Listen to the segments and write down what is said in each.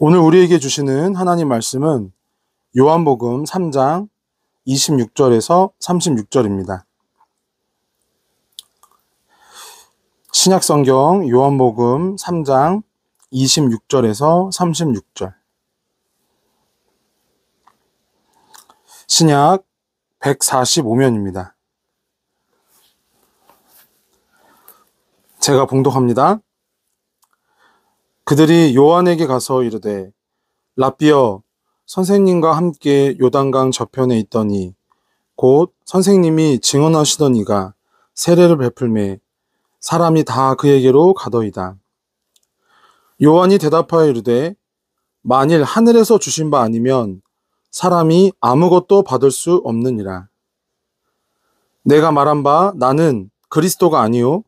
오늘 우리에게 주시는 하나님 말씀은 요한복음 3장 26절에서 36절입니다. 신약성경 요한복음 3장 26절에서 36절. 신약 145면입니다. 제가 봉독합니다. 그들이 요한에게 가서 이르되 랍비여, 선생님과 함께 요단강 저편에 있더니 곧 선생님이 증언하시던 이가 세례를 베풀매 사람이 다 그에게로 가더이다. 요한이 대답하여 이르되 만일 하늘에서 주신 바 아니면 사람이 아무것도 받을 수 없느니라. 내가 말한 바 나는 그리스도가 아니요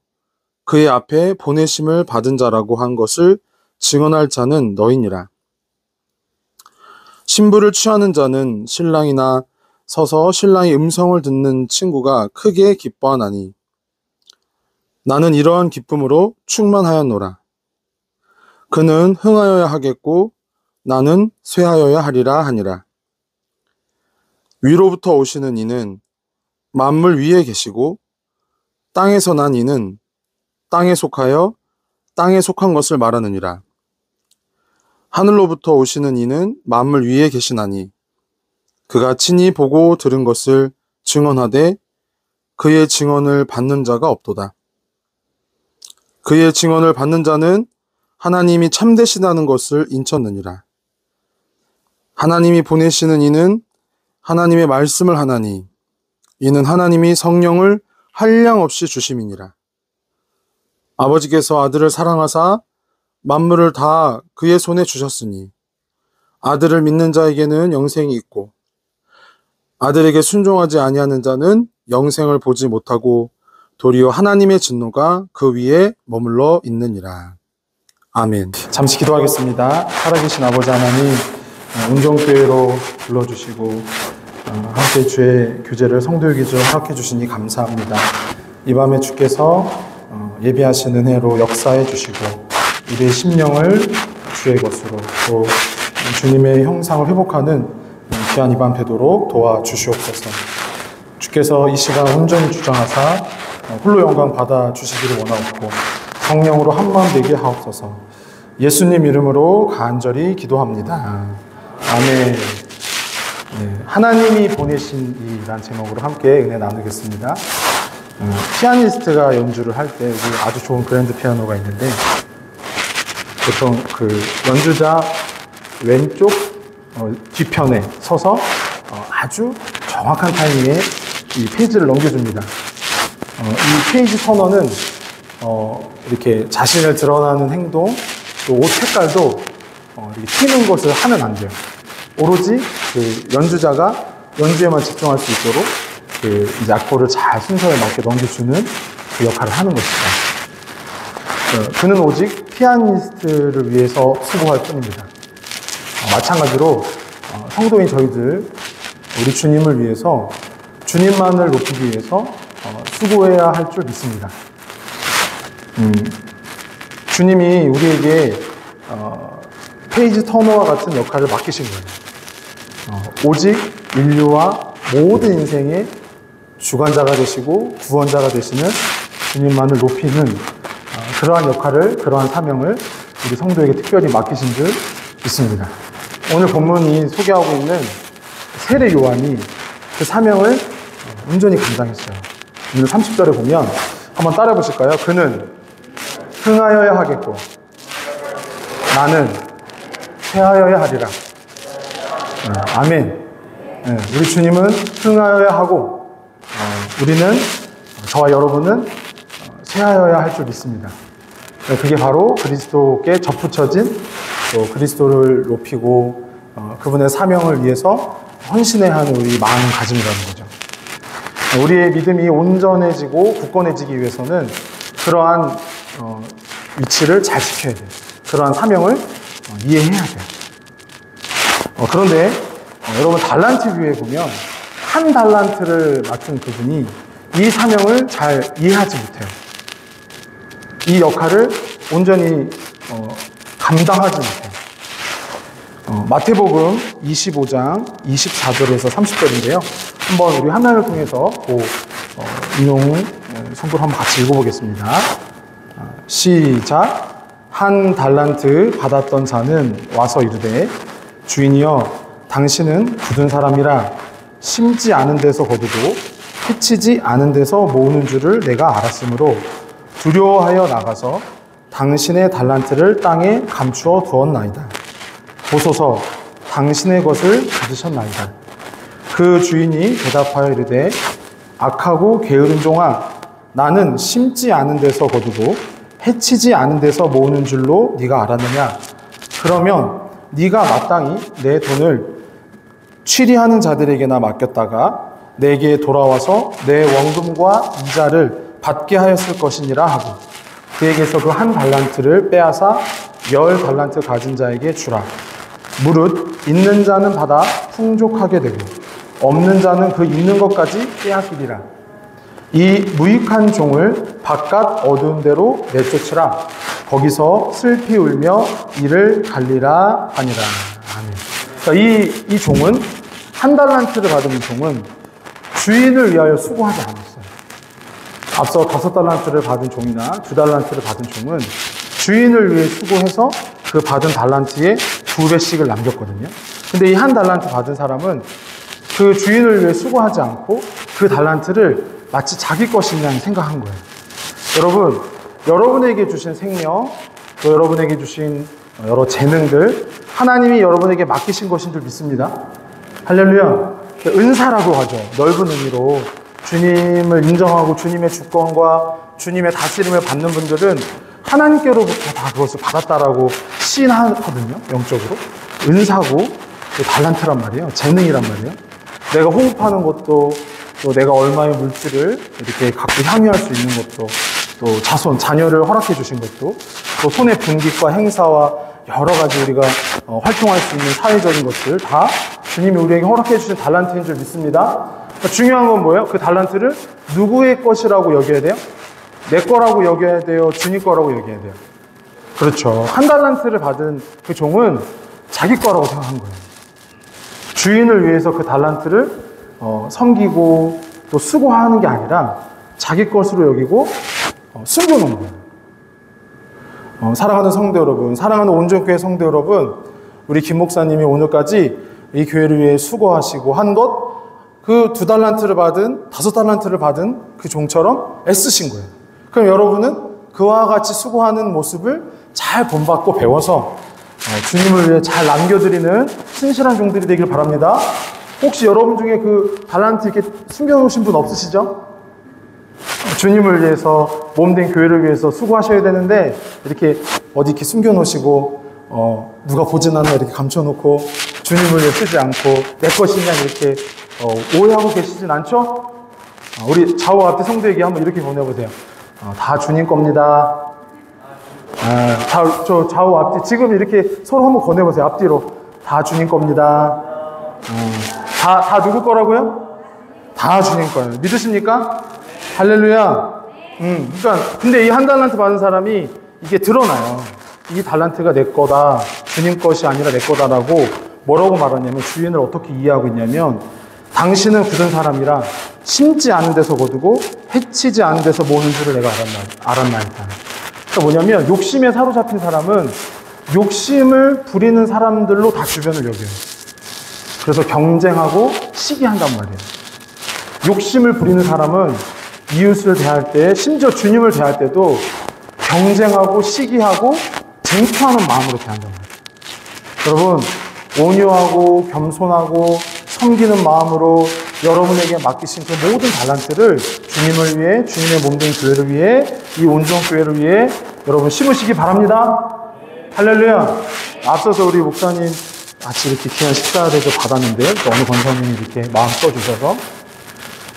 그의 앞에 보내심을 받은 자라고 한 것을 증언할 자는 너희니라. 신부를 취하는 자는 신랑이나 서서 신랑의 음성을 듣는 친구가 크게 기뻐하나니 나는 이러한 기쁨으로 충만하였노라. 그는 흥하여야 하겠고 나는 쇠하여야 하리라 하니라. 위로부터 오시는 이는 만물 위에 계시고 땅에서 난 이는 땅에 속하여 땅에 속한 것을 말하느니라. 하늘로부터 오시는 이는 만물 위에 계시나니 그가 친히 보고 들은 것을 증언하되 그의 증언을 받는 자가 없도다. 그의 증언을 받는 자는 하나님이 참되시다는 것을 인쳤느니라. 하나님이 보내시는 이는 하나님의 말씀을 하나니 이는 하나님이 성령을 한량없이 주심이니라. 아버지께서 아들을 사랑하사 만물을 다 그의 손에 주셨으니 아들을 믿는 자에게는 영생이 있고 아들에게 순종하지 아니하는 자는 영생을 보지 못하고 도리어 하나님의 진노가 그 위에 머물러 있느니라. 아멘. 잠시 기도하겠습니다. 살아계신 아버지 하나님, 운정교회로 불러주시고 함께 주의 교제를 성도의 기준 허락해 주시니 감사합니다. 이 밤에 주께서 예비하신 은혜로 역사해 주시고 우리의 심령을 주의 것으로 또 주님의 형상을 회복하는 귀한 이 밤 되도록 도와주시옵소서. 주께서 이 시간 온전히 주장하사 홀로 영광 받아 주시기를 원하옵고 성령으로 한마음 되게 하옵소서. 예수님 이름으로 간절히 기도합니다. 아멘. 네, 하나님이 보내신 이란 제목으로 함께 은혜 나누겠습니다. 피아니스트가 연주를 할 때 아주 좋은 그랜드 피아노가 있는데 보통 그 연주자 왼쪽 뒤편에 서서 아주 정확한 타이밍에 이 페이지를 넘겨줍니다. 이 페이지 선언은 이렇게 자신을 드러나는 행동, 또 옷 색깔도 이렇게 튀는 것을 하면 안 돼요. 오로지 그 연주자가 연주에만 집중할 수 있도록 그 이제 악보를 잘 순서에 맞게 넘겨주는 그 역할을 하는 것이다. 그는 오직 피아니스트를 위해서 수고할 뿐입니다. 마찬가지로 성도인 저희들 우리 주님을 위해서 주님만을 높이기 위해서 수고해야 할 줄 믿습니다. 주님이 우리에게 페이지 터너와 같은 역할을 맡기신 거예요. 오직 인류와 모든 인생의 주관자가 되시고 구원자가 되시는 주님만을 높이는 그러한 역할을, 그러한 사명을 우리 성도에게 특별히 맡기신 줄 믿습니다. 오늘 본문이 소개하고 있는 세례 요한이 그 사명을 온전히 감당했어요. 오늘 30절에 보면 한번 따라 보실까요? 그는 흥하여야 하겠고 나는 쇠하여야 하리라. 아멘. 우리 주님은 흥하여야 하고 우리는, 저와 여러분은 쇠하여야 할 줄 믿습니다. 그게 바로 그리스도께 접붙여진 또 그리스도를 높이고 그분의 사명을 위해서 헌신해야 하는 우리 마음을 가짐이라는 거죠. 우리의 믿음이 온전해지고 굳건해지기 위해서는 그러한 위치를 잘 지켜야 돼요. 그러한 사명을 이해해야 돼요. 그런데 여러분 달란트 뷰에 보면 한 달란트를 맡은 그분이 이 사명을 잘 이해하지 못해요. 이 역할을 온전히 감당하지 못해요. 마태복음 25장 24절에서 30절인데요. 한번 우리 하나를 통해서 인용 성구를 한번 같이 읽어보겠습니다. 시작. 한 달란트 받았던 자는 와서 이르되 주인이여 당신은 굳은 사람이라 심지 않은 데서 거두고 해치지 않은 데서 모으는 줄을 내가 알았으므로 두려워하여 나가서 당신의 달란트를 땅에 감추어 두었나이다. 보소서 당신의 것을 받으셨나이다. 그 주인이 대답하여 이르되 악하고 게으른 종아 나는 심지 않은 데서 거두고 해치지 않은 데서 모으는 줄로 네가 알았느냐? 그러면 네가 마땅히 내 돈을 취리하는 자들에게나 맡겼다가 내게 돌아와서 내 원금과 이자를 받게 하였을 것이니라 하고 그에게서 그 한 달란트를 빼앗아 10달란트 가진 자에게 주라. 무릇 있는 자는 받아 풍족하게 되고 없는 자는 그 있는 것까지 빼앗기리라. 이 무익한 종을 바깥 어두운 데로 내쫓으라. 거기서 슬피 울며 이를 갈리라 하니라. 아멘. 그러니까 이 종은 한 달란트를 받은 종은 주인을 위하여 수고하지 않았어요. 앞서 5달란트를 받은 종이나 2달란트를 받은 종은 주인을 위해 수고해서 그 받은 달란트의 2배씩을 남겼거든요. 근데 이 한 달란트 받은 사람은 그 주인을 위해 수고하지 않고 그 달란트를 마치 자기 것인 양 생각한 거예요. 여러분, 여러분에게 주신 생명, 또 여러분에게 주신 여러 재능들, 하나님이 여러분에게 맡기신 것인 줄 믿습니다. 할렐루야. 은사라고 하죠. 넓은 의미로 주님을 인정하고 주님의 주권과 주님의 다스림을 받는 분들은 하나님께로부터 다 그것을 받았다라고 시인하거든요. 영적으로. 은사고 달란트란 말이에요. 재능이란 말이에요. 내가 호흡하는 것도 또 내가 얼마의 물질을 이렇게 갖고 향유할 수 있는 것도 또 자녀를 허락해 주신 것도 또 손의 분깃과 행사와 여러 가지 우리가 활동할 수 있는 사회적인 것들 다 주님이 우리에게 허락해 주신 달란트인 줄 믿습니다. 그러니까 중요한 건 뭐예요? 그 달란트를 누구의 것이라고 여겨야 돼요? 내 거라고 여겨야 돼요? 주님 거라고 여겨야 돼요? 그렇죠. 한 달란트를 받은 그 종은 자기 거라고 생각한 거예요. 주인을 위해서 그 달란트를 섬기고 또 수고하는 게 아니라 자기 것으로 여기고 숨겨놓은 거예요. 사랑하는 성도 여러분, 사랑하는 온전교회 성도 여러분, 우리 김 목사님이 오늘까지 이 교회를 위해 수고하시고 한 것, 그 2달란트를 받은, 5달란트를 받은 그 종처럼 애쓰신 거예요. 그럼 여러분은 그와 같이 수고하는 모습을 잘 본받고 배워서 주님을 위해 잘 남겨드리는 신실한 종들이 되길 바랍니다. 혹시 여러분 중에 그 달란트 이렇게 숨겨놓으신 분 없으시죠? 주님을 위해서, 몸된 교회를 위해서 수고하셔야 되는데, 이렇게 어디 이렇게 숨겨놓으시고, 누가 보진 않아 이렇게 감춰놓고, 주님을 위해 쓰지 않고, 내 것이냐 이렇게, 오해하고 계시진 않죠? 우리 좌우 앞에 성도에게 한번 이렇게 보내보세요. 다 주님 겁니다. 저 좌우 앞뒤, 지금 이렇게 서로 한번 권해보세요. 앞뒤로. 다 주님 겁니다. 다 누구 거라고요? 다 주님 거예요. 믿으십니까? 할렐루야. 그러니까 근데 이 한 달란트 받은 사람이 이게 드러나요. 이 달란트가 내 거다. 주님 것이 아니라 내 거다라고 뭐라고 말하냐면 주인을 어떻게 이해하고 있냐면 당신은 굳은 사람이라 심지 않은 데서 거두고 해치지 않은 데서 모으는 줄을 내가 알았나이다. 그러니까 뭐냐면 욕심에 사로잡힌 사람은 욕심을 부리는 사람들로 다 주변을 여겨요. 그래서 경쟁하고 시기한단 말이에요. 욕심을 부리는 사람은 이웃을 대할 때, 심지어 주님을 대할 때도 경쟁하고 시기하고 쟁취하는 마음으로 대한단 말이에요. 여러분, 온유하고 겸손하고 섬기는 마음으로 여러분에게 맡기신 그 모든 달란트를 주님을 위해, 주님의 몸된 교회를 위해, 이 온전 교회를 위해 여러분 심으시기 바랍니다. 할렐루야. 앞서서 우리 목사님 같이 이렇게 귀한 식사 대접 받았는데 어느 권사님이 이렇게 마음 써주셔서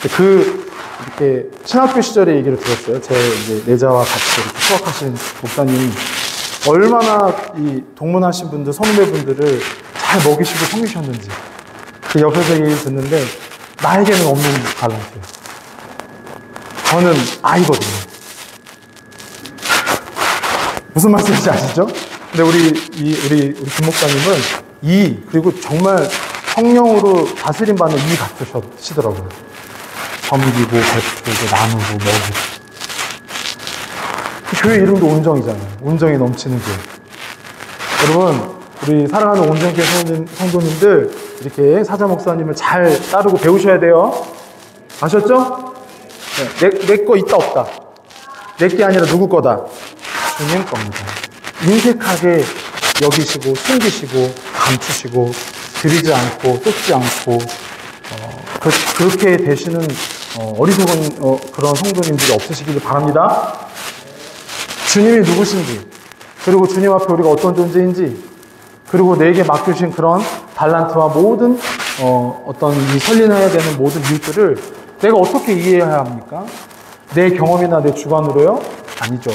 이렇게 신학교 시절의 얘기를 들었어요. 제 이제 내자와 같이 이렇게 수학하신 목사님이 얼마나 이 동문하신 분들, 선후배분들을 잘 먹이시고 섬기셨는지 그 옆에서 얘기를 듣는데 나에게는 없는 달란트예요. 저는 아이거든요. 무슨 말씀인지 아시죠? 근데 우리 김 목사님은 그리고 정말 성령으로 다스림 받는 같으시더라고요. 섬기고, 베풀고, 나누고, 먹이고. 교회 이름도 온정이잖아요. 온정이 넘치는 교회. 여러분, 우리 사랑하는 온정교회 성도님들, 이렇게 사자 목사님을 잘 따르고 배우셔야 돼요. 아셨죠? 내 거 있다 없다. 내 게 아니라 누구 거다? 주님 겁니다. 인색하게 여기시고 숨기시고 감추시고 드리지 않고 쫓지 않고 그렇게 되시는 어리석은 그런 성도님들이 없으시길 바랍니다. 주님이 누구신지, 그리고 주님 앞에 우리가 어떤 존재인지, 그리고 내게 맡겨주신 그런 달란트와 모든 어떤 이 설린해야 되는 모든 이유들을 내가 어떻게 이해해야 합니까? 내 경험이나 내 주관으로요? 아니죠.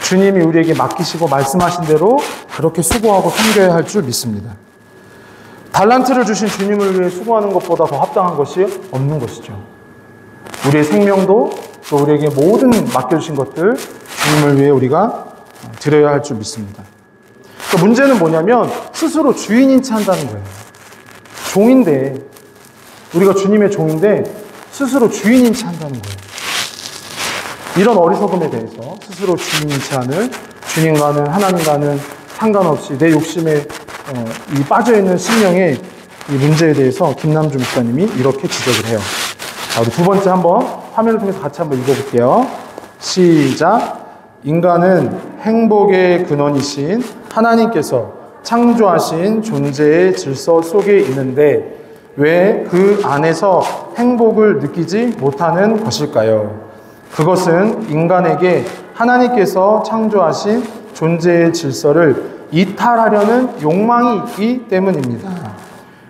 주님이 우리에게 맡기시고 말씀하신 대로 그렇게 수고하고 섬겨야 할 줄 믿습니다. 달란트를 주신 주님을 위해 수고하는 것보다 더 합당한 것이 없는 것이죠. 우리의 생명도 또 우리에게 모든 맡겨주신 것들 주님을 위해 우리가 드려야 할 줄 믿습니다. 그러니까 문제는 뭐냐면 스스로 주인인 채 한다는 거예요. 종인데, 우리가 주님의 종인데 스스로 주인인 채 한다는 거예요. 이런 어리석음에 대해서 스스로 주인인 채 하는, 주님과는 하나님과는 상관없이 내 욕심에 이 빠져있는 심령의 이 문제에 대해서 김남주 목사님이 이렇게 지적을 해요. 자, 우리 두 번째 한번 화면을 통해서 같이 한번 읽어볼게요. 시작. 인간은 행복의 근원이신 하나님께서 창조하신 존재의 질서 속에 있는데 왜 그 안에서 행복을 느끼지 못하는 것일까요? 그것은 인간에게 하나님께서 창조하신 존재의 질서를 이탈하려는 욕망이 있기 때문입니다.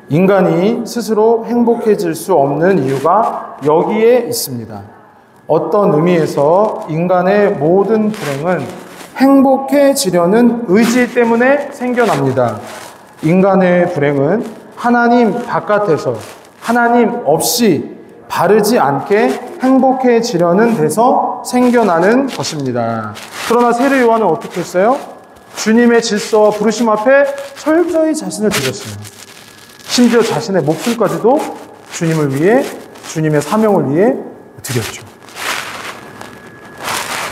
인간이 스스로 행복해질 수 없는 이유가 여기에 있습니다. 어떤 의미에서 인간의 모든 불행은 행복해지려는 의지 때문에 생겨납니다. 인간의 불행은 하나님 바깥에서 하나님 없이 바르지 않게 행복해지려는 데서 생겨나는 것입니다. 그러나 세례 요한은 어떻게 했어요? 주님의 질서와 부르심 앞에 철저히 자신을 드렸어요. 심지어 자신의 목숨까지도 주님을 위해, 주님의 사명을 위해 드렸죠.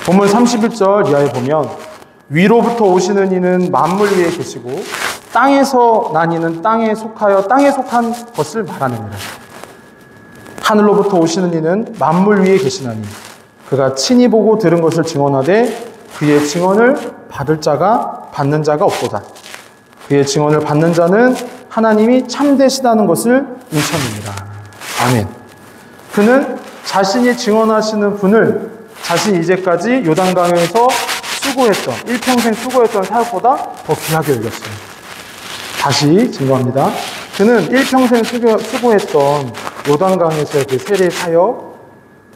본문 31절 이하에 보면 위로부터 오시는 이는 만물 위에 계시고 땅에서 난 이는 땅에 속하여 땅에 속한 것을 말하느니라. 하늘로부터 오시는 이는 만물 위에 계시나니 그가 친히 보고 들은 것을 증언하되 그의 증언을 받는 자가 없도다. 그의 증언을 받는 자는 하나님이 참되시다는 것을 인천입니다. 아멘. 그는 자신이 증언하시는 분을 자신이 이제까지 요단강에서 수고했던, 일평생 수고했던 사역보다 더 귀하게 여겼어요. 다시 증거합니다. 그는 일평생 수고했던 요단강에서의 그 세례 사역,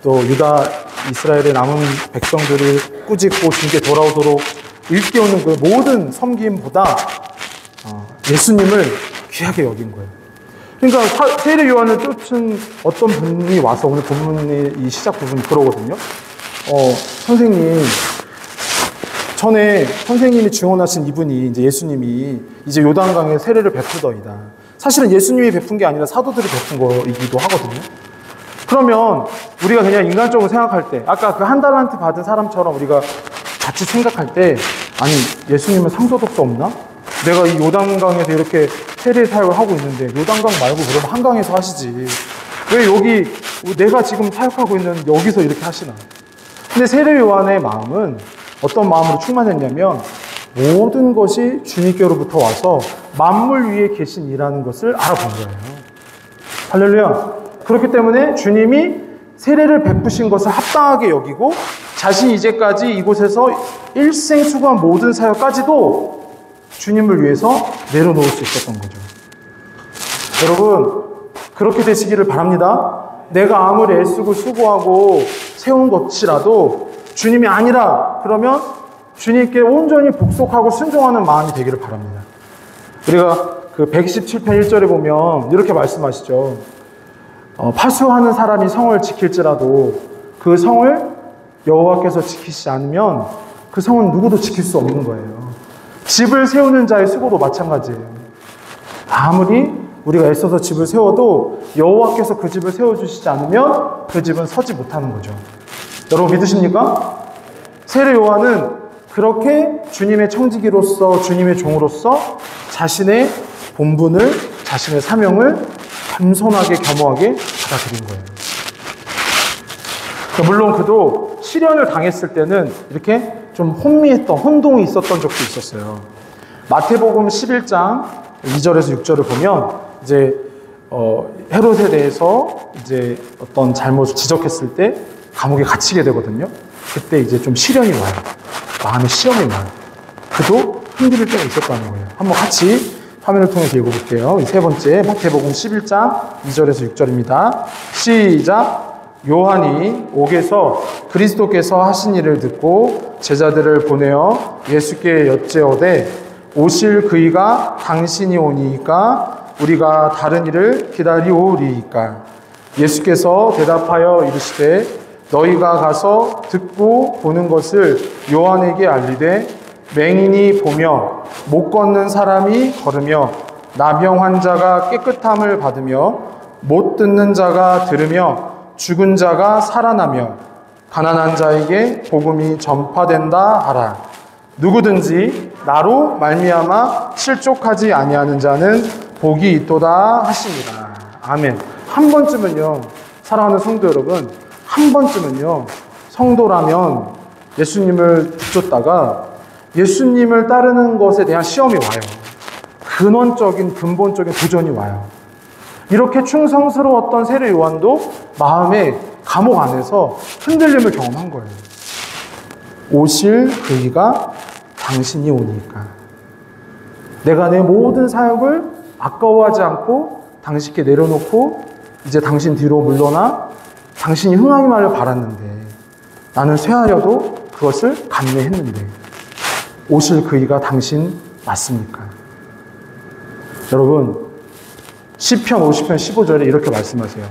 또 유다 이스라엘의 남은 백성들을 꾸짖고 주님께 돌아오도록 일깨우는 그 모든 섬김보다 예수님을 귀하게 여긴 거예요. 그러니까 세례 요한을 쫓은 어떤 분이 와서 오늘 본문의 이 시작 부분이 그러거든요. 선생님, 전에 선생님이 증언하신 이분이 이제 예수님이 이제 요단강에 세례를 베푸더이다. 사실은 예수님이 베푼 게 아니라 사도들이 베푼 거이기도 하거든요. 그러면 우리가 그냥 인간적으로 생각할 때, 아까 그 한 달란트 받은 사람처럼 우리가 자칫 생각할 때, 아니 예수님은 상소독도 없나? 내가 이 요단강에서 이렇게 세례 사역을 하고 있는데 요단강 말고 그러면 한강에서 하시지. 왜 여기 내가 지금 사역하고 있는 여기서 이렇게 하시나? 근데 세례 요한의 마음은 어떤 마음으로 충만했냐면 모든 것이 주님께로부터 와서 만물 위에 계신 이라는 것을 알아본 거예요. 할렐루야. 그렇기 때문에 주님이 세례를 베푸신 것을 합당하게 여기고 자신이 이제까지 이곳에서 일생 수고한 모든 사역까지도 주님을 위해서 내려놓을 수 있었던 거죠. 여러분, 그렇게 되시기를 바랍니다. 내가 아무리 애쓰고 수고하고 세운 것이라도 주님이 아니라 그러면 주님께 온전히 복속하고 순종하는 마음이 되기를 바랍니다. 우리가 그 127편 1절에 보면 이렇게 말씀하시죠. 파수하는 사람이 성을 지킬지라도 그 성을 여호와께서 지키시지 않으면 그 성은 누구도 지킬 수 없는 거예요. 집을 세우는 자의 수고도 마찬가지예요. 아무리 우리가 애써서 집을 세워도 여호와께서 그 집을 세워주시지 않으면 그 집은 서지 못하는 거죠. 여러분 믿으십니까? 세례 요한은 그렇게 주님의 청지기로서 주님의 종으로서 자신의 본분을, 자신의 사명을 겸손하게 겸허하게 받아들인 거예요. 물론 그도 시련을 당했을 때는 이렇게 좀 혼동이 있었던 적도 있었어요. 마태복음 11장 2절에서 6절을 보면 이제 헤롯에 대해서 이제 어떤 잘못을 지적했을 때 감옥에 갇히게 되거든요. 그때 이제 좀 시련이 와요. 마음의 시험이 와요. 그도 흔들릴 때가 있었다는 거예요. 한번 같이 화면을 통해서 읽어볼게요. 세 번째 마태복음 11장 2절에서 6절입니다. 시작. 요한이 옥에서 그리스도께서 하신 일을 듣고 제자들을 보내어 예수께 여짜오되 오실 그이가 당신이 오니이까 우리가 다른 일을 기다리오리이까. 예수께서 대답하여 이르시되 너희가 가서 듣고 보는 것을 요한에게 알리되 맹인이 보며 못 걷는 사람이 걸으며 나병 환자가 깨끗함을 받으며 못 듣는 자가 들으며 죽은 자가 살아나며 가난한 자에게 복음이 전파된다 하라. 누구든지 나로 말미암아 실족하지 아니하는 자는 복이 있도다 하시니라. 아멘. 한 번쯤은요, 사랑하는 성도 여러분, 한 번쯤은요, 성도라면 예수님을 붙잡다가 예수님을 따르는 것에 대한 시험이 와요. 근원적인, 근본적인 도전이 와요. 이렇게 충성스러웠던 세례 요한도 마음의 감옥 안에서 흔들림을 경험한 거예요. 오실 그이가 당신이 오니까. 내가 내 모든 사역을 아까워하지 않고 당신께 내려놓고 이제 당신 뒤로 물러나 당신이 흥하기만을 바랐는데 나는 쇠하려도 그것을 감내했는데 오실 그이가 당신 맞습니까? 여러분 시편 50편 15절에 이렇게 말씀하세요.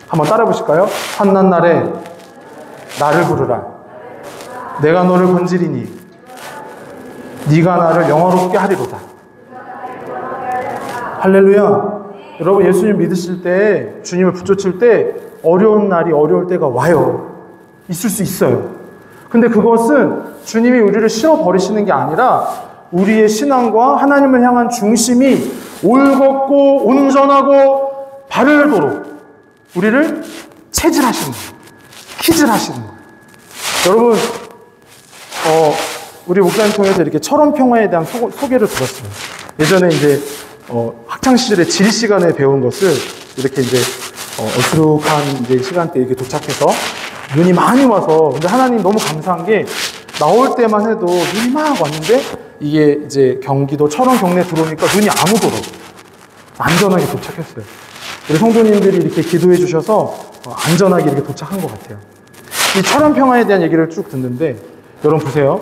한번 따라 보실까요? 환난 날에 나를 부르라. 내가 너를 건지리니 네가 나를 영화롭게 하리로다. 할렐루야. 여러분 예수님 믿으실 때, 주님을 붙잡을 때 어려운 날이, 어려울 때가 와요. 있을 수 있어요. 근데 그것은 주님이 우리를 씌워버리시는 게 아니라 우리의 신앙과 하나님을 향한 중심이 올곧고 온전하고 바르도록 우리를 체질하시는 거예요. 키질하시는 거예요. 여러분 우리 목사님 통해서 이렇게 철원 평화에 대한 소개를 들었어요. 예전에 이제 학창 시절에 질 시간에 배운 것을 이렇게 이제 어수룩한 이제 시간대에 이렇게 도착해서 눈이 많이 와서, 근데 하나님 너무 감사한 게 나올 때만 해도 눈이 막 왔는데 이게 이제 경기도 철원 경내 들어오니까 눈이 안 오도록 안전하게 도착했어요. 우리 성도님들이 이렇게 기도해 주셔서 안전하게 이렇게 도착한 것 같아요. 이 철원 평화에 대한 얘기를 쭉 듣는데 여러분 보세요.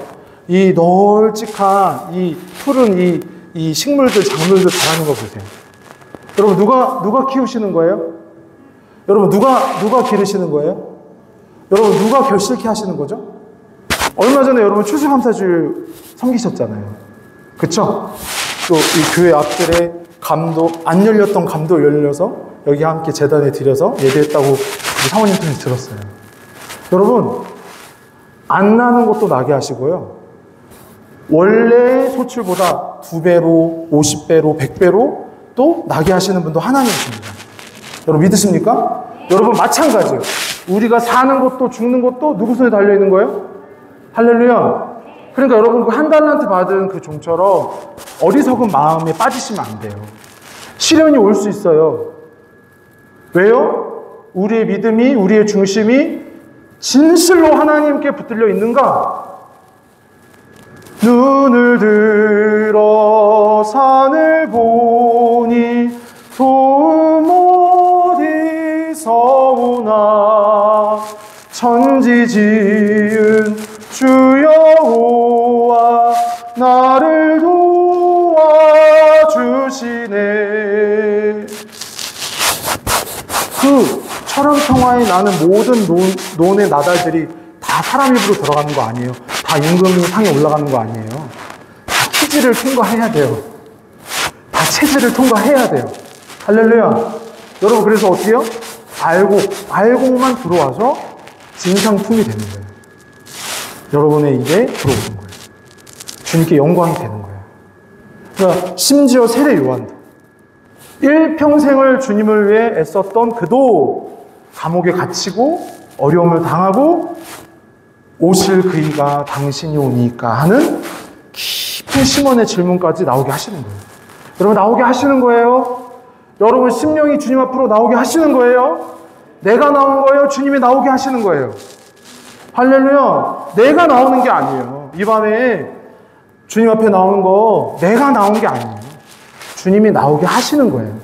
이 널찍한 이 푸른 이 식물들, 작물들 자라는 거 보세요. 여러분 누가 키우시는 거예요? 여러분 누가 기르시는 거예요? 여러분 누가 결실케 하시는 거죠? 얼마 전에 여러분 추수감사주일 섬기셨잖아요. 그쵸? 또 이 교회 앞들에 감도, 안 열렸던 감도 열려서 여기 함께 제단에 드려서 예배했다고 우리 사모님 통해서 들었어요. 여러분 안 나는 것도 나게 하시고요. 원래 소출보다 2배로, 50배로, 100배로 또 나게 하시는 분도 하나님이십니다. 여러분 믿으십니까? 여러분 마찬가지예요. 우리가 사는 것도 죽는 것도 누구 손에 달려있는 거예요? 할렐루야. 그러니까 여러분 그 한 달란트 받은 그 종처럼 어리석은 마음에 빠지시면 안 돼요. 시련이 올 수 있어요. 왜요? 우리의 믿음이, 우리의 중심이 진실로 하나님께 붙들려 있는가? 눈을 들어 산을 보니 도움 어디서 오나 천지 지은 주 여호와 나를 도와주시네. 그 철원 평화에 나는 모든 논의 나달들이 다 사람 입으로 들어가는 거 아니에요. 다 임금이 상에 올라가는 거 아니에요. 다 키즈를 통과해야 돼요. 다 체제를 통과해야 돼요. 할렐루야. 여러분, 그래서 어떻게 해요? 알고만 들어와서 진상품이 되는 거예요. 여러분의 입에 들어오는 거예요. 주님께 영광이 되는 거예요. 그러니까 심지어 세례 요한도 일평생을 주님을 위해 애썼던 그도 감옥에 갇히고 어려움을 당하고 오실 그이가 당신이 오니까 하는 깊은 심원의 질문까지 나오게 하시는 거예요. 여러분, 나오게 하시는 거예요. 여러분, 심령이 주님 앞으로 나오게 하시는 거예요. 내가 나온 거예요. 주님이 나오게 하시는 거예요. 할렐루야. 내가 나오는 게 아니에요. 이 밤에 주님 앞에 나오는 거 내가 나온 게 아니에요. 주님이 나오게 하시는 거예요.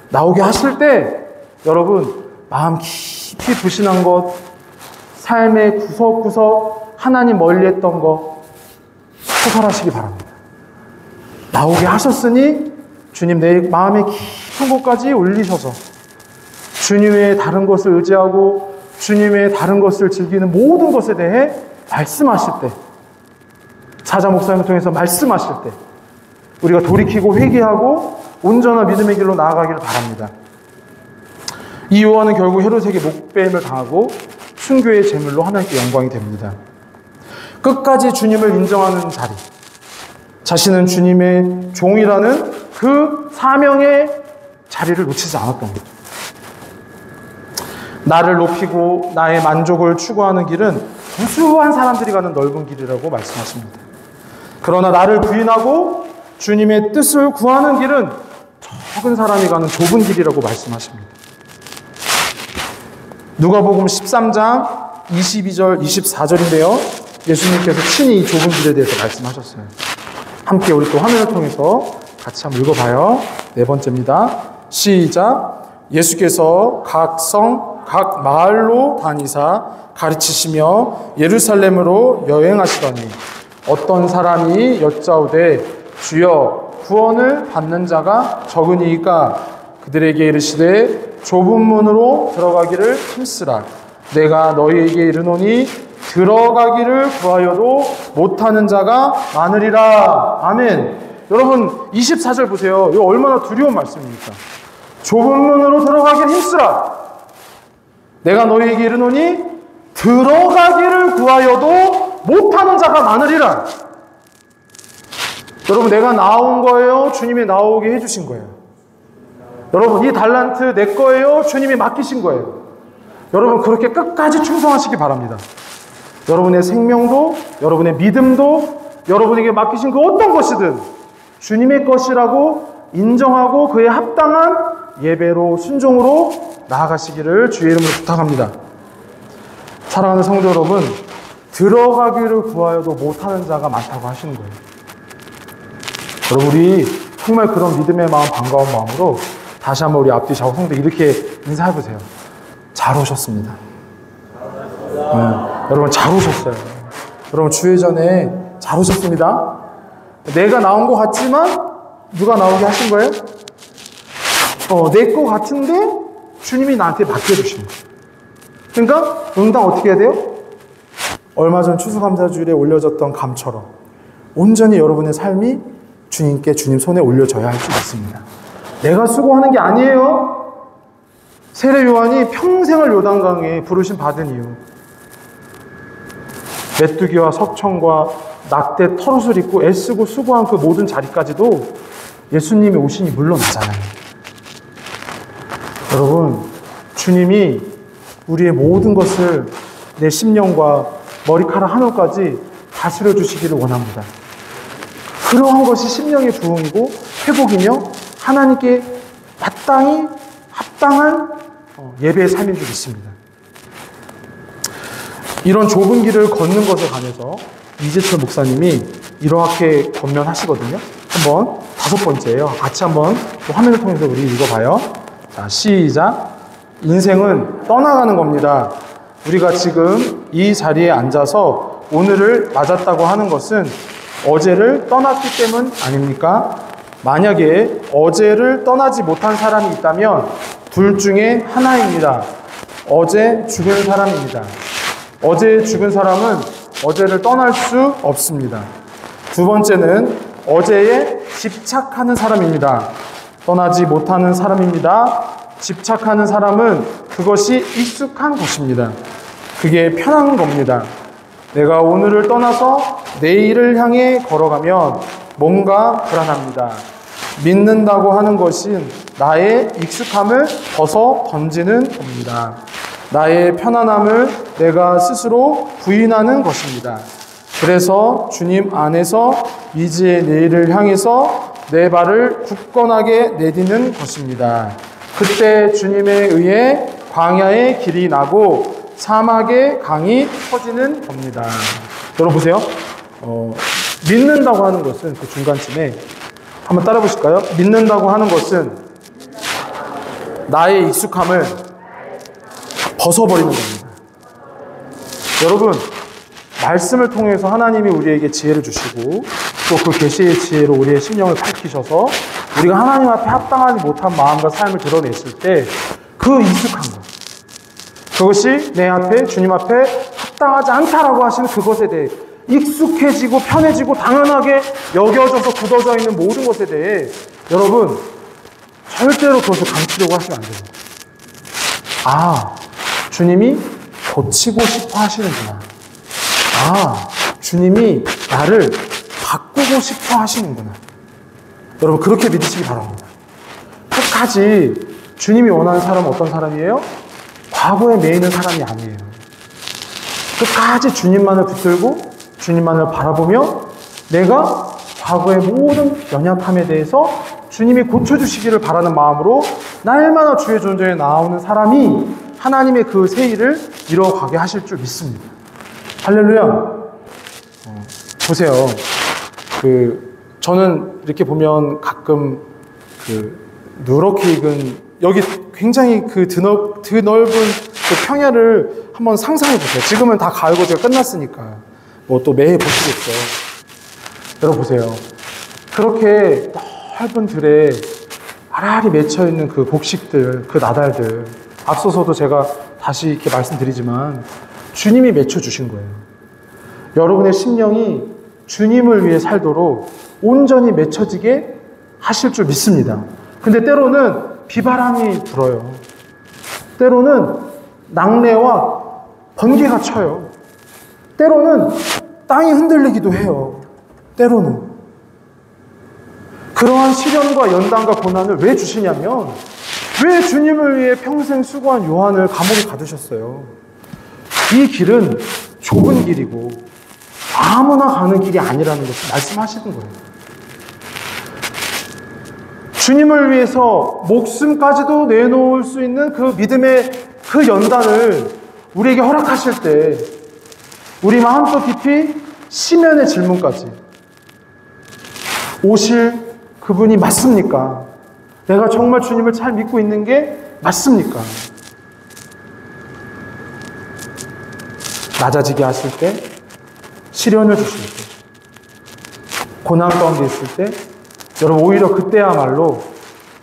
나오게 하실 때 여러분, 마음 깊이 부신한 것, 삶의 구석구석 하나님 멀리했던 거 소설하시기 바랍니다. 나오게 하셨으니 주님 내 마음의 깊은 곳까지 올리셔서 주님 외에 다른 것을 의지하고 주님 외에 다른 것을 즐기는 모든 것에 대해 말씀하실 때, 사자 목사님을 통해서 말씀하실 때 우리가 돌이키고 회개하고 온전한 믿음의 길로 나아가기를 바랍니다. 이 요한은 결국 헤롯에게 목배임을 당하고 순교의 제물로 하나님께 영광이 됩니다. 끝까지 주님을 인정하는 자리, 자신은 주님의 종이라는 그 사명의 자리를 놓치지 않았던 거죠. 나를 높이고 나의 만족을 추구하는 길은 무수한 사람들이 가는 넓은 길이라고 말씀하십니다. 그러나 나를 부인하고 주님의 뜻을 구하는 길은 적은 사람이 가는 좁은 길이라고 말씀하십니다. 누가복음 13장 22절 24절인데요. 예수님께서 친히 이 좁은 길에 대해서 말씀하셨어요. 함께 우리 또 화면을 통해서 같이 한번 읽어봐요. 네 번째입니다. 시작. 예수께서 각 성, 각 마을로 다니사 가르치시며 예루살렘으로 여행하시더니 어떤 사람이 여짜오되 주여 구원을 받는 자가 적으니이까 그들에게 이르시되 좁은 문으로 들어가기를 힘쓰라. 내가 너희에게 이르노니 들어가기를 구하여도 못하는 자가 많으리라. 아멘. 여러분 24절 보세요. 이거 얼마나 두려운 말씀입니까? 좁은 문으로 들어가기를 힘쓰라. 내가 너희에게 이르노니 들어가기를 구하여도 못하는 자가 많으리라. 여러분, 내가 나온 거예요? 주님이 나오게 해주신 거예요? 여러분, 이 달란트 내 거예요? 주님이 맡기신 거예요? 여러분, 그렇게 끝까지 충성하시기 바랍니다. 여러분의 생명도, 여러분의 믿음도, 여러분에게 맡기신 그 어떤 것이든 주님의 것이라고 인정하고 그에 합당한 예배로 순종으로 나아가시기를 주의 이름으로 부탁합니다. 사랑하는 성도 여러분, 들어가기를 구하여도 못하는 자가 많다고 하시는 거예요. 여러분, 우리 정말 그런 믿음의 마음, 반가운 마음으로 다시 한번 우리 앞뒤 좌우 성도 이렇게 인사해보세요. 잘 오셨습니다. 여러분, 잘 오셨어요. 여러분, 주회전에 잘 오셨습니다. 내가 나온 것 같지만 누가 나오게 하신 거예요? 내 것 같은데 주님이 나한테 맡겨주신 거예요. 그러니까 응당 어떻게 해야 돼요? 얼마 전 추수감사주일에 올려졌던 감처럼 온전히 여러분의 삶이 주님께 주님 손에 올려져야 할 줄 믿습니다. 내가 수고하는 게 아니에요. 세례 요한이 평생을 요단강에 부르심 받은 이유, 메뚜기와 석청과 낙대 털옷을 입고 애쓰고 수고한 그 모든 자리까지도 예수님이 오시니 물러나잖아요. 여러분, 주님이 우리의 모든 것을 내 심령과 머리카락 한 올까지 다스려 주시기를 원합니다. 그러한 것이 심령의 부흥이고 회복이며 하나님께 마땅히 합당한 예배의 삶인 줄 믿습니다. 이런 좁은 길을 걷는 것에 관해서 이재철 목사님이 이렇게 권면하시거든요. 한번 다섯 번째예요. 같이 한번 화면을 통해서 우리 읽어봐요. 자, 시작. 인생은 떠나가는 겁니다. 우리가 지금 이 자리에 앉아서 오늘을 맞았다고 하는 것은 어제를 떠났기 때문 아닙니까? 만약에 어제를 떠나지 못한 사람이 있다면 둘 중에 하나입니다. 어제 죽은 사람입니다. 어제 죽은 사람은 어제를 떠날 수 없습니다. 두 번째는 어제에 집착하는 사람입니다. 떠나지 못하는 사람입니다. 집착하는 사람은 그것이 익숙한 것입니다. 그게 편한 겁니다. 내가 오늘을 떠나서 내일을 향해 걸어가면 뭔가 불안합니다. 믿는다고 하는 것은 나의 익숙함을 벗어 던지는 겁니다. 나의 편안함을 내가 스스로 부인하는 것입니다. 그래서 주님 안에서 미지의 내일을 향해서 내 발을 굳건하게 내딛는 것입니다. 그때 주님에 의해 광야의 길이 나고 사막의 강이 터지는 겁니다. 여러분 보세요. 믿는다고 하는 것은 그 중간쯤에 한번 따라 보실까요? 믿는다고 하는 것은 나의 익숙함을 벗어버리는 겁니다. 여러분, 말씀을 통해서 하나님이 우리에게 지혜를 주시고 또 그 계시의 지혜로 우리의 심령을 밝히셔서 우리가 하나님 앞에 합당하지 못한 마음과 삶을 드러냈을 때 그 익숙한 것, 그것이 내 앞에 주님 앞에 합당하지 않다라고 하시는 그것에 대해 익숙해지고 편해지고 당연하게 여겨져서 굳어져 있는 모든 것에 대해 여러분 절대로 그것을 감추려고 하시면 안 됩니다. 아, 주님이 고치고 싶어 하시는구나. 아, 주님이 나를 바꾸고 싶어 하시는구나. 여러분 그렇게 믿으시기 바랍니다. 끝까지 주님이 원하는 사람은 어떤 사람이에요? 과거에 매이는 사람이 아니에요. 끝까지 주님만을 붙들고 주님만을 바라보며 내가 과거의 모든 연약함에 대해서 주님이 고쳐주시기를 바라는 마음으로 날마다 주의 존재에 나오는 사람이 하나님의 그 새 일을 이뤄가게 하실 줄 믿습니다. 할렐루야. 보세요. 저는 이렇게 보면 가끔 누렇게 익은 여기 굉장히 드넓은 그 평야를 한번 상상해 보세요. 지금은 다 가을 거제가 끝났으니까 뭐 또 매해 보시겠죠. 여러분 보세요. 그렇게 넓은 들에 아라리 맺혀 있는 그 곡식들, 그 나달들, 앞서서도 제가 다시 이렇게 말씀드리지만 주님이 맺혀 주신 거예요. 여러분의 심령이 주님을 위해 살도록 온전히 맺혀지게 하실 줄 믿습니다. 근데 때로는 비바람이 불어요. 때로는 낙뢰와 번개가 쳐요. 때로는 땅이 흔들리기도 해요. 때로는. 그러한 시련과 연단과 고난을 왜 주시냐면 왜 주님을 위해 평생 수고한 요한을 감옥에 가두셨어요. 이 길은 좁은 길이고 아무나 가는 길이 아니라는 것을 말씀하시는 거예요. 주님을 위해서 목숨까지도 내놓을 수 있는 그 믿음의 그 연단을 우리에게 허락하실 때 우리 마음속 깊이 심연의 질문까지 오실 그분이 맞습니까? 내가 정말 주님을 잘 믿고 있는 게 맞습니까? 낮아지게 하실 때, 시련을 주실 때, 고난 가운데 있을 때 여러분 오히려 그때야말로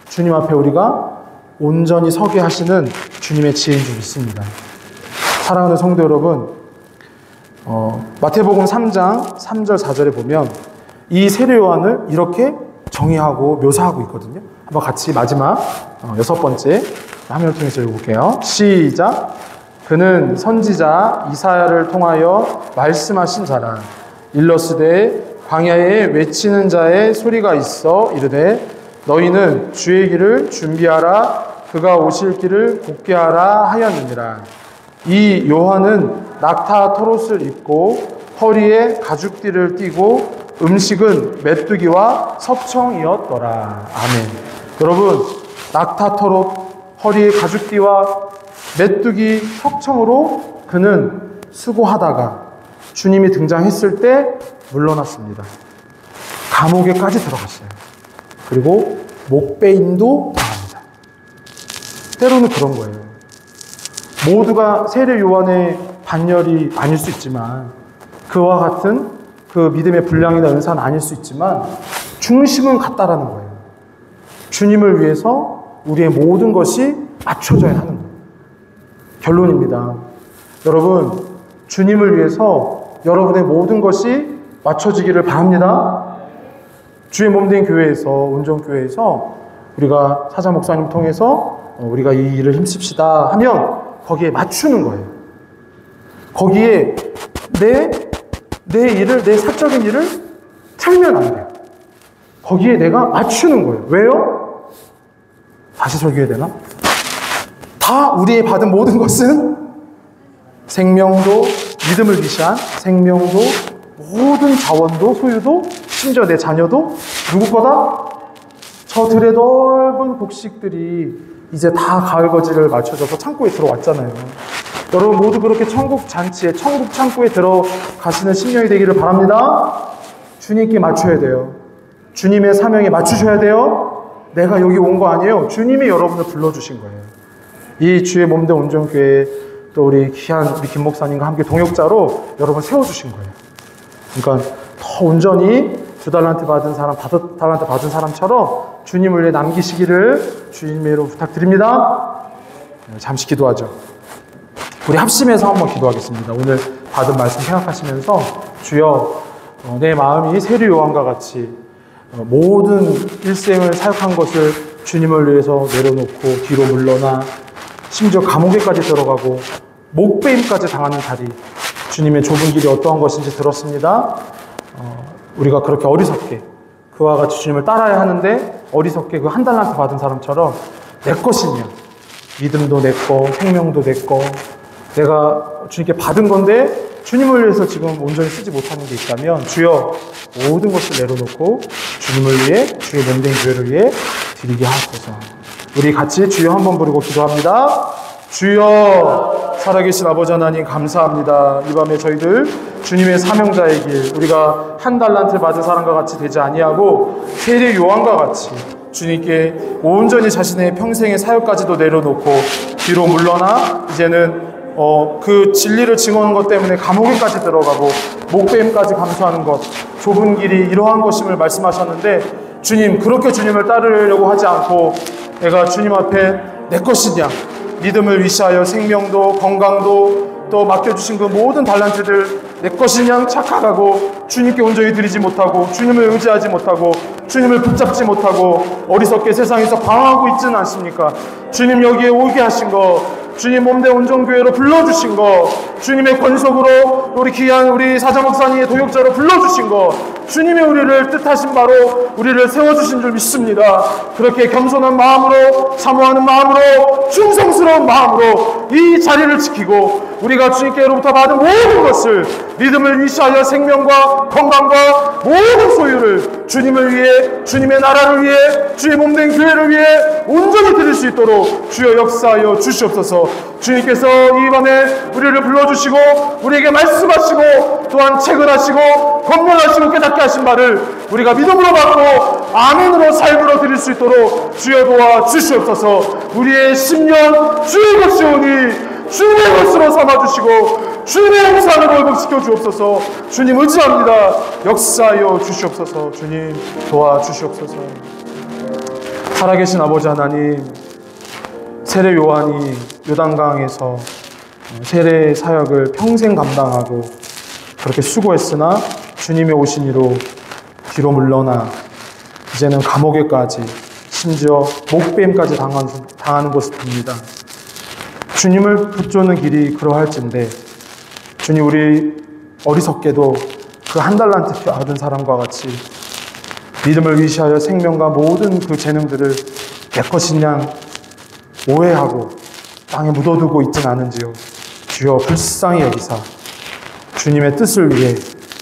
주님 앞에 우리가 온전히 서게 하시는 주님의 지혜인 줄 믿습니다. 사랑하는 성도 여러분, 마태복음 3장 3절 4절에 보면 이 세례 요한을 이렇게 정의하고 묘사하고 있거든요. 한번 같이 마지막 6번째 화면을 통해서 읽어볼게요. 시작. 그는 선지자 이사야를 통하여 말씀하신 자라. 일러스되 광야에 외치는 자의 소리가 있어 이르되 너희는 주의 길을 준비하라. 그가 오실 길을 곧게 하라 하였느니라. 이 요한은 낙타 토롯을 입고 허리에 가죽띠를 띠고 음식은 메뚜기와 석청이었더라. 아멘. 여러분, 낙타 토롯, 허리에 가죽띠와 메뚜기 석청으로 그는 수고하다가 주님이 등장했을 때 물러났습니다. 감옥에까지 들어갔어요. 그리고 목베임도 당합니다. 때로는 그런 거예요. 모두가 세례 요한의 반열이 아닐 수 있지만 그와 같은 그 믿음의 분량이나 은사는 아닐 수 있지만 중심은 같다라는 거예요. 주님을 위해서 우리의 모든 것이 맞춰져야 하는 거예요. 결론입니다. 여러분, 주님을 위해서 여러분의 모든 것이 맞춰지기를 바랍니다. 주의 몸된 교회에서, 온전교회에서 우리가 사자 목사님 통해서 우리가 이 일을 힘씁시다 하면 거기에 맞추는 거예요. 거기에 내 일을, 내 사적인 일을 틀면 안 돼요. 거기에 내가 맞추는 거예요. 왜요? 다시 설교해야 되나? 다 우리의 받은 모든 것은 생명도, 믿음을 위시한 생명도, 모든 자원도, 소유도, 심지어 내 자녀도 누구 거다? 저 들의 넓은 곡식들이 이제 다 가을 거지를 맞춰져서 창고에 들어왔잖아요. 여러분 모두 그렇게 천국 잔치에, 천국 창고에 들어가시는 심령이 되기를 바랍니다. 주님께 맞춰야 돼요. 주님의 사명에 맞추셔야 돼요. 내가 여기 온 거 아니에요. 주님이 여러분을 불러주신 거예요. 이 주의 몸된 온전교회, 또 우리 귀한 우리 김 목사님과 함께 동역자로 여러분 세워주신 거예요. 그러니까 더 온전히 2달란트 받은 사람, 5달란트 받은 사람처럼 주님을 위해 남기시기를 주님의 이름으로 부탁드립니다. 잠시 기도하죠. 우리 합심해서 한번 기도하겠습니다. 오늘 받은 말씀 생각하시면서 주여, 내 마음이 세례 요한과 같이 모든 일생을 사역한 것을 주님을 위해서 내려놓고 뒤로 물러나 심지어 감옥에까지 들어가고 목배임까지 당하는 자리, 주님의 좁은 길이 어떠한 것인지 들었습니다. 우리가 그렇게 어리석게 그와 같이 주님을 따라야 하는데 어리석게 그 1달란트 받은 사람처럼 내 것이냐, 믿음도 내 거, 생명도 내 거, 내가 주님께 받은 건데 주님을 위해서 지금 온전히 쓰지 못하는 게 있다면 주여, 모든 것을 내려놓고 주님을 위해, 주의 몸된 교회를 위해 드리게 하소서. 우리 같이 주여 한번 부르고 기도합니다. 주여, 살아계신 아버지 하나님 감사합니다. 이 밤에 저희들 주님의 사명자의 길, 우리가 1달란트를 받은 사람과 같이 되지 아니하고 세례 요한과 같이 주님께 온전히 자신의 평생의 사역까지도 내려놓고 뒤로 물러나 이제는 그 진리를 증언하는 것 때문에 감옥에까지 들어가고 목배임까지 감수하는 것, 좁은 길이 이러한 것임을 말씀하셨는데 주님, 그렇게 주님을 따르려고 하지 않고 내가 주님 앞에 내 것이냐, 믿음을 위시하여 생명도 건강도 또 맡겨주신 그 모든 달란트들 내 것이냐 착각하고 주님께 온전히 드리지 못하고 주님을 의지하지 못하고 주님을 붙잡지 못하고 어리석게 세상에서 방황하고 있지는 않습니까? 주님 여기에 오게 하신 거, 주님 몸된 온전교회로 불러주신 거, 주님의 권속으로 우리 귀한 우리 사자 목사님의 동역자로 불러주신 거, 주님의 우리를 뜻하신 바로 우리를 세워주신 줄 믿습니다. 그렇게 겸손한 마음으로, 사모하는 마음으로, 충성스러운 마음으로 이 자리를 지키고 우리가 주님께로부터 받은 모든 것을 믿음을 위시하여 생명과 건강과 모든 소유를 주님을 위해, 주님의 나라를 위해, 주의 몸된 교회를 위해 온전히 드릴 수 있도록 주여 역사하여 주시옵소서. 주님께서 이 밤에 우리를 불러주시고 우리에게 말씀하시고 또한 체근하시고 권면하시고 깨닫게 하신 바를 우리가 믿음으로 받고 아멘으로 삶으로 드릴 수 있도록 주여 도와 주시옵소서. 우리의 심령 주의 것이오니 주님의 것으로 삼아주시고 주님의 형상으로 회복시켜 주옵소서. 주님 의지합니다. 역사하여 주시옵소서. 주님 도와주시옵소서. 살아계신 아버지 하나님, 세례 요한이 요단강에서 세례 사역을 평생 감당하고 그렇게 수고했으나 주님의 오신 이로 뒤로 물러나 이제는 감옥에까지, 심지어 목배임까지 당하는 것을 봅니다. 주님을 붙잡는 길이 그러할진데 주님, 우리 어리석게도 그 1달란트 받은 사람과 같이 믿음을 위시하여 생명과 모든 그 재능들을 내 것인 양 오해하고 땅에 묻어두고 있진 않은지요. 주여 불쌍히 여기사 주님의 뜻을 위해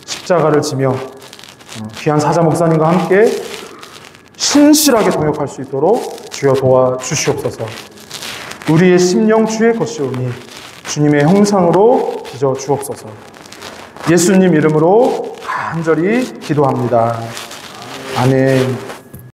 십자가를 지며 귀한 사자 목사님과 함께 신실하게 동역할 수 있도록 주여 도와주시옵소서. 우리의 심령 주의 것이오니 주님의 형상으로 빚어 주옵소서. 예수님 이름으로 간절히 기도합니다. 아멘.